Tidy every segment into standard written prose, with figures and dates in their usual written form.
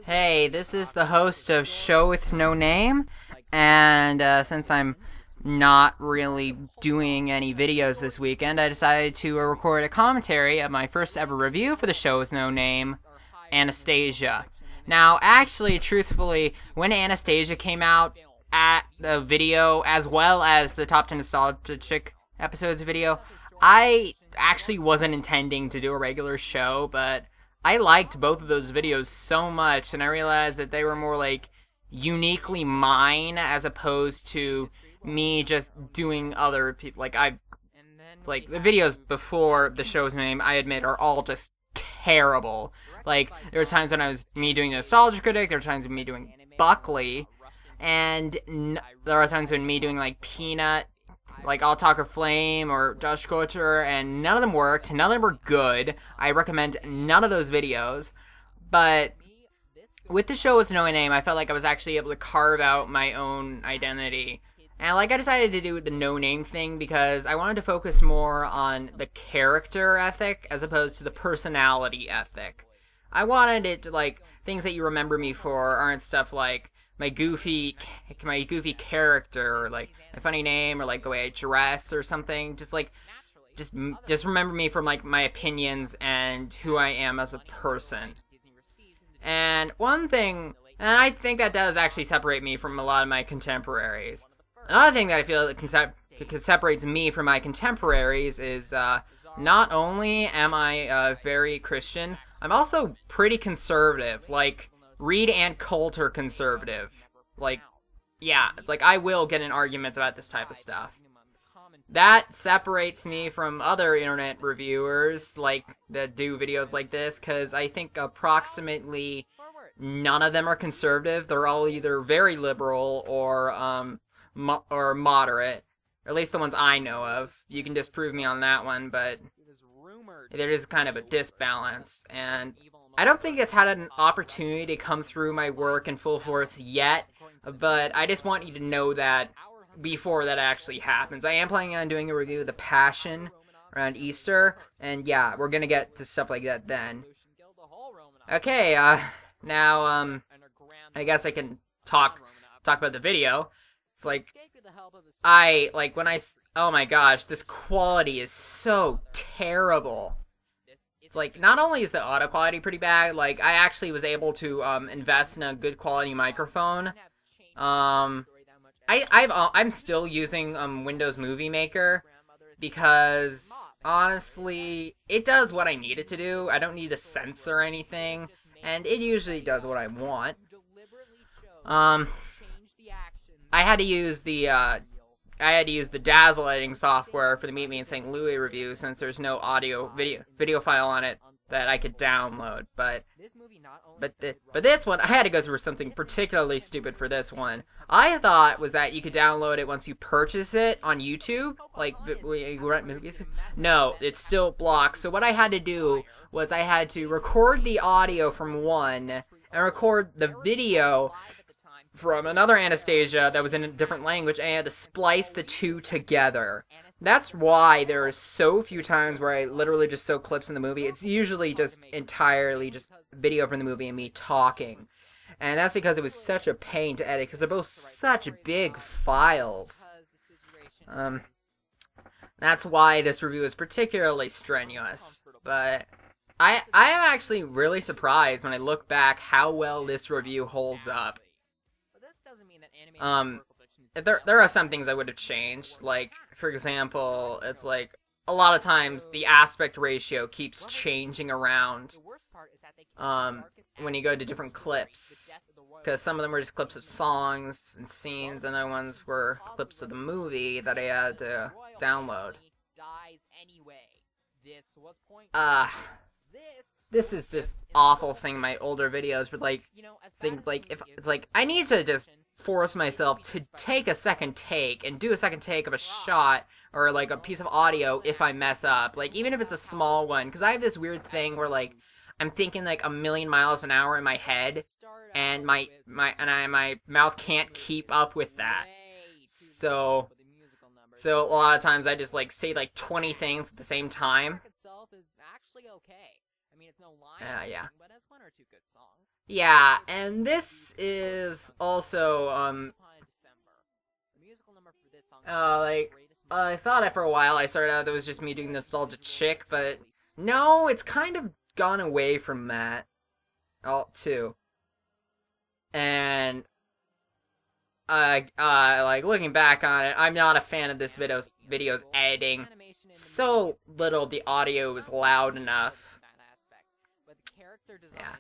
Hey, this is the host of Show with No Name, and since I'm not really doing any videos this weekend, I decided to record a commentary of my first ever review for the Show with No Name, Anastasia. Now, actually, truthfully, when Anastasia came out at the video, as well as the Top 10 Nostalgic episodes video, I actually wasn't intending to do a regular show, but I liked both of those videos so much, and I realized that they were more like uniquely mine as opposed to me just doing other people. It's like the videos before the show's name, I admit, are all just terrible. Like, there were times when I was me doing Nostalgia Critic, there were times when me doing Buckley, and there are times when me doing like Peanut, like I'll Talk of Flame or Josh Culture, and none of them worked. None of them were good. I recommend none of those videos. But with the Show with No Name, I felt like I was actually able to carve out my own identity. And I decided to do the no name thing because I wanted to focus more on the character ethic as opposed to the personality ethic. I wanted it to, like, things that you remember me for aren't stuff like my goofy character, or like my funny name, or like the way I dress or something. Just remember me from like my opinions and who I am as a person. And one thing, and I think that does actually separate me from a lot of my contemporaries. Another thing that I feel that separates me from my contemporaries is not only am I very Christian, I'm also pretty conservative. Like, Reed and Colt are conservative. Like, yeah, it's like I will get in arguments about this type of stuff. That separates me from other internet reviewers, like, that do videos like this, because I think approximately none of them are conservative. They're all either very liberal or moderate. Or at least the ones I know of. You can disprove me on that one, but there is kind of a disbalance, and I don't think it's had an opportunity to come through my work in full force yet, but I just want you to know that before that actually happens. I am planning on doing a review of The Passion around Easter, and yeah, we're gonna get to stuff like that then. Okay, now, I guess I can talk about the video. It's like, oh my gosh, this quality is so terrible. It's like, not only is the audio quality pretty bad, like, I actually was able to, invest in a good quality microphone. I'm still using, Windows Movie Maker, because, honestly, it does what I need it to do. I don't need to censor anything, and it usually does what I want. I had to use the Dazzle editing software for the Meet Me in St. Louis review since there's no audio video file on it that I could download. But this one, I had to go through something particularly stupid for this one. I thought was that you could download it once you purchase it on YouTube, like you rent movies. No, it's still blocked. So what I had to do was I had to record the audio from one and record the video from another Anastasia that was in a different language, and I had to splice the two together. That's why there are so few times where I literally just show clips in the movie. It's usually just entirely just video from the movie and me talking. And that's because it was such a pain to edit, because they're both such big files. That's why this review is particularly strenuous. But I am actually really surprised when I look back how well this review holds up. There are some things I would have changed, like, for example, it's like, a lot of times the aspect ratio keeps changing around, when you go to different clips, because some of them were just clips of songs and scenes, and other ones were clips of the movie that I had to download. This is this awful thing in my older videos, but like, if it's like, I need to just force myself to take a second take and do a second take of a shot or like a piece of audio if I mess up, like even if it's a small one, because I have this weird thing where like I'm thinking like a million miles an hour in my head, and my mouth can't keep up with that. So a lot of times I just like say like 20 things at the same time. Yeah. Yeah, and this is also, I thought that for a while I started out that it was just me doing Nostalgia Chick, but no, it's kind of gone away from that, too. And, like, looking back on it, I'm not a fan of this video's editing. So little the audio was loud enough. Yeah.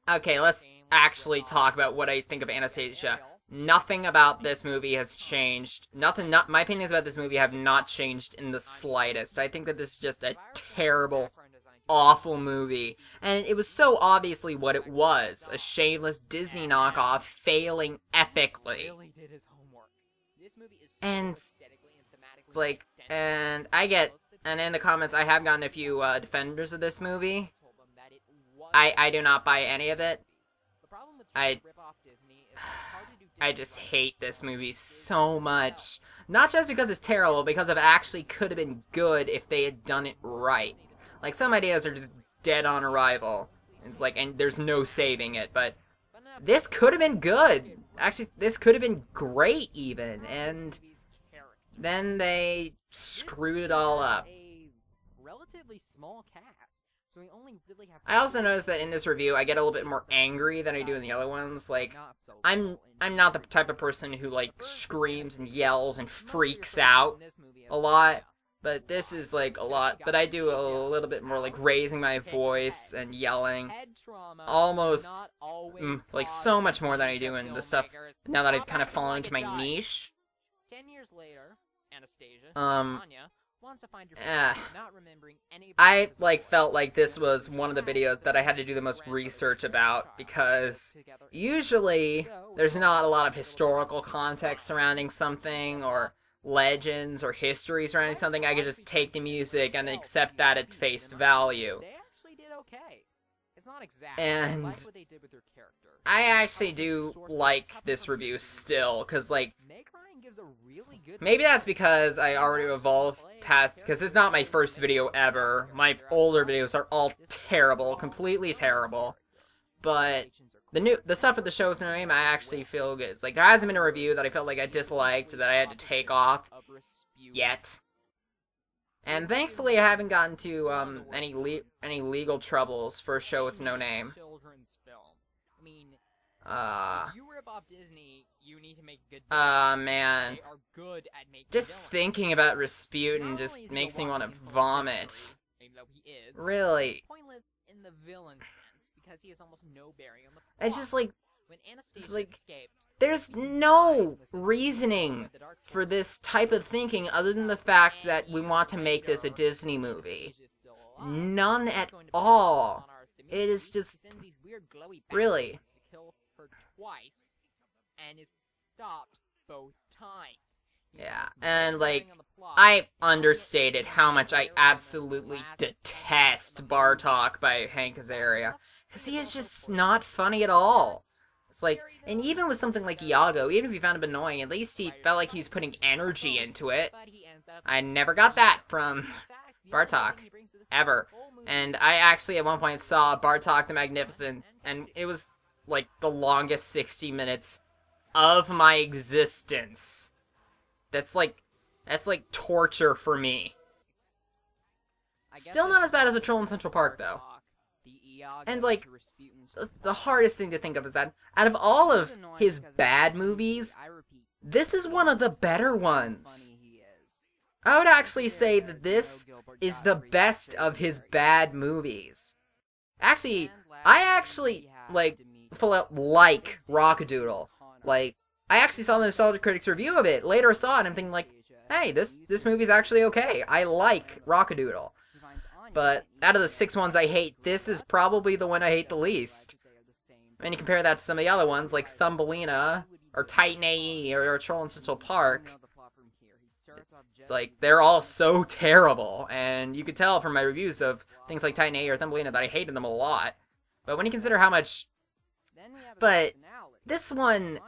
Okay, let's actually talk about what I think of Anastasia. Nothing about this movie has changed. My opinions about this movie have not changed in the slightest. I think that this is just a terrible, awful movie. And it was so obviously what it was. A shameless Disney knockoff failing epically. And it's like, and in the comments I have gotten a few defenders of this movie. I do not buy any of it. I just hate this movie so much. Not just because it's terrible, because it actually could have been good if they had done it right. Like, some ideas are just dead on arrival. It's like, and there's no saving it, but this could have been good. Actually, this could have been great, even, and then they screwed it all up. I also noticed that in this review, I get a little bit more angry than I do in the other ones. Like, I'm not the type of person who, like, screams and yells and freaks out a lot. But this is, like, a lot. But I do a little bit more, like, raising my voice and yelling. Almost, like, so much more than I do in the stuff now that I've kind of fallen into my niche. 10 years later, Anastasia, Anya, wants to find your not remembering any. I, like, felt like this was one of the videos that I had to do the most research about, because usually there's not a lot of historical context surrounding something, or legends or history surrounding something. I could just take the music and accept that at face value. They actually did okay. It's not exactly and like what they did with their character. I actually do like this review still, because, like, maybe that's because I already evolved past, because it's not my first video ever. My older videos are all terrible, completely terrible. But the stuff with the show with no name, I actually feel good. It's like, there hasn't been a review that I felt like I disliked, that I had to take off yet. And thankfully I haven't gotten to any legal troubles for a show with no name. Man. Just thinking about Rasputin just makes me want to vomit. Really. It's just like, there's no reasoning for this type of thinking other than the fact that we want to make this a Disney movie. None at all. It is just, really. Yeah, and, like, I understated how much I absolutely detest Bartok by Hank Azaria, because he is just not funny at all. It's like, and even with something like Iago, even if you found him annoying, at least he felt like he was putting energy into it. I never got that from Bartok, ever. And I actually at one point saw Bartok the Magnificent, and it was, like, the longest 60 minutes of my existence. That's like torture for me. Still not as bad as A Troll in Central Park, though. And, like, the hardest thing to think of is that out of all of his bad movies, this is one of the better ones. I would actually say that this is the best of his bad movies. Actually, I actually, like, full out like Rockadoodle. Like, I actually saw the Nostalgia Critics review of it. Later I saw it and I'm thinking, like, hey, this movie's actually okay. I like Rockadoodle. But out of the 6 ones I hate, this is probably the one I hate the least. And you compare that to some of the other ones, like Thumbelina, or Titan AE, or Troll in Central Park. It's like, they're all so terrible. And you could tell from my reviews of things like Titan AE or Thumbelina that I hated them a lot. But when you consider how much... But this one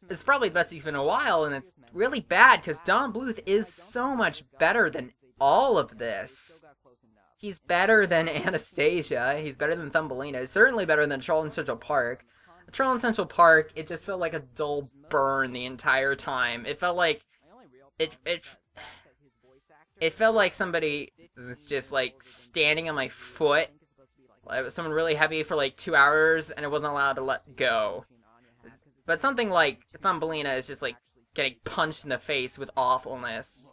is probably the best he's been in a while, and it's really bad, because Don Bluth is so much better than all of this. he's better than Anastasia. He's better than Thumbelina. He's certainly better than Troll in Central Park. Troll in Central Park, it just felt like a dull burn the entire time. It felt like it felt like somebody was just like standing on my foot. It was someone really heavy for like 2 hours, and it wasn't allowed to let go. But something like Thumbelina is just like getting punched in the face with awfulness.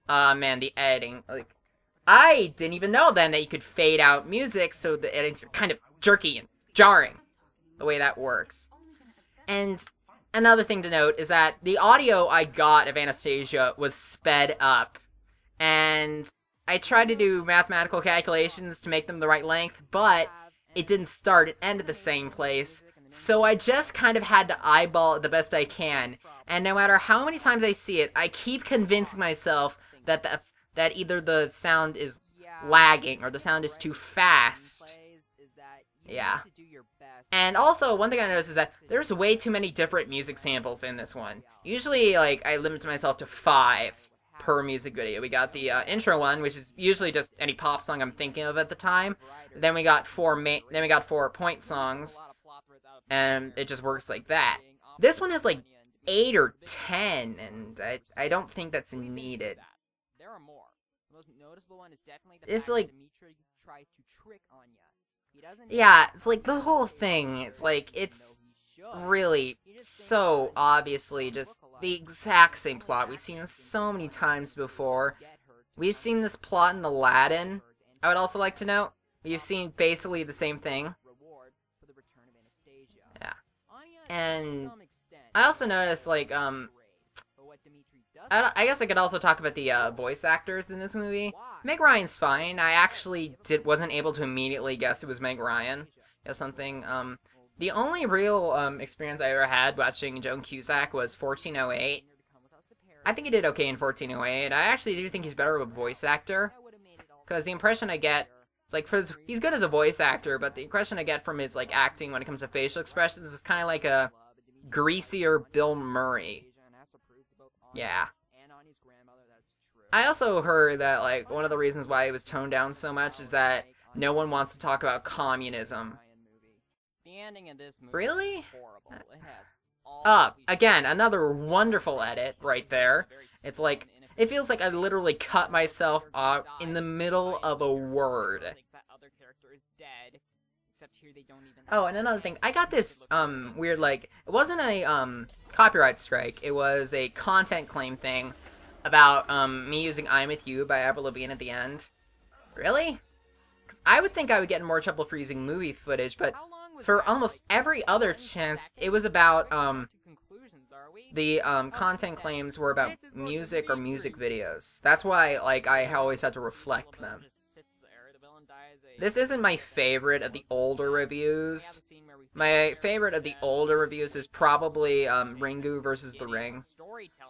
Man, the editing. Like, I didn't even know then that you could fade out music, so the editing's kind of jerky and jarring. The way that works. And another thing to note is that the audio I got of Anastasia was sped up. And I tried to do mathematical calculations to make them the right length, but it didn't start and end at the same place. So I just kind of had to eyeball it the best I can. And no matter how many times I see it, I keep convincing myself that that either the sound is lagging or the sound is too fast. Yeah. And also, one thing I noticed is that there's way too many different music samples in this one. Usually, like, I limit myself to 5 per music video. We got the intro one, which is usually just any pop song I'm thinking of at the time. Then we got 4 point songs, and it just works like that. This one has like 8 or 10, and I don't think that's needed. There are more. The most noticeable one is definitely the It's fact like, that Dimitri tries to trick Anya. yeah, it's like the whole thing. It's like, it's really so obviously just the exact same plot we've seen so many times before. We've seen this plot in Aladdin. I would also like to note, we've seen basically the same thing. Yeah. And I also noticed, like, I guess I could also talk about the voice actors in this movie. Meg Ryan's fine. I actually wasn't able to immediately guess it was Meg Ryan or something. The only real experience I ever had watching Joan Cusack was 1408. I think he did okay in 1408. I actually do think he's better of a voice actor, because the impression I get, it's like, he's good as a voice actor, but the impression I get from his like acting when it comes to facial expressions is kind of like a greasier Bill Murray. Yeah. I also heard that, like, one of the reasons why it was toned down so much is that no one wants to talk about communism. The ending of this movie really? is horrible. It has again, another wonderful edit right there. It's like, it feels like I literally cut myself off in the middle of a word. Oh, and another thing, I got this, weird, like, it wasn't a, copyright strike, it was a content claim thing about, me using I'm With You by Avril Lavigne at the end. Really? Because I would think I would get in more trouble for using movie footage, but for almost every other chance, it was about, the, content claims were about music or music videos. That's why, like, I always had to reflect them. This isn't my favorite of the older reviews. My favorite of the older reviews is probably Ringu versus The Ring.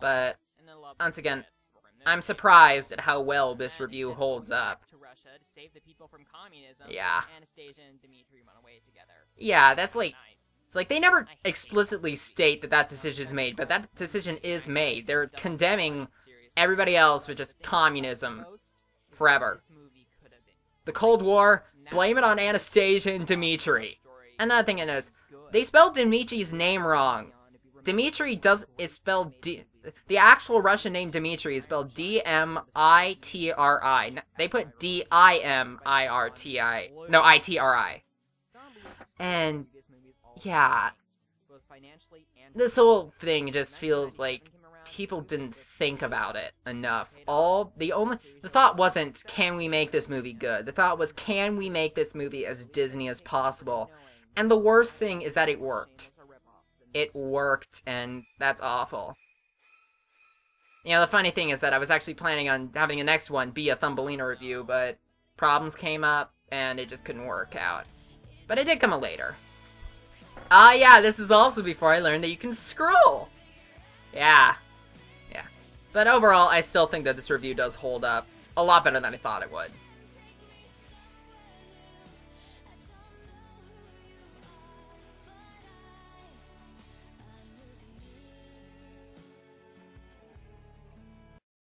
But, once again, I'm surprised at how well this review holds up. Yeah. Yeah, that's like... It's like they never explicitly state that that decision is made, but that decision is made. They're condemning everybody else with just communism forever. The Cold War, blame it on Anastasia and Dimitri. Another thing I noticed, they spelled Dimitri's name wrong. Dimitri is spelled the actual Russian name Dimitri is spelled D-M-I-T-R-I. They put D-I-M-I-R-T-I. No, I-T-R-I. And, yeah. This whole thing just feels like people didn't think about it enough. The thought wasn't, can we make this movie good? The thought was, can we make this movie as Disney as possible? And the worst thing is that it worked. It worked, and that's awful. You know, the funny thing is that I was actually planning on having the next one be a Thumbelina review, but problems came up, and it just couldn't work out. But it did come later. Yeah, this is also before I learned that you can scroll! Yeah. Yeah. But overall, I still think that this review does hold up a lot better than I thought it would.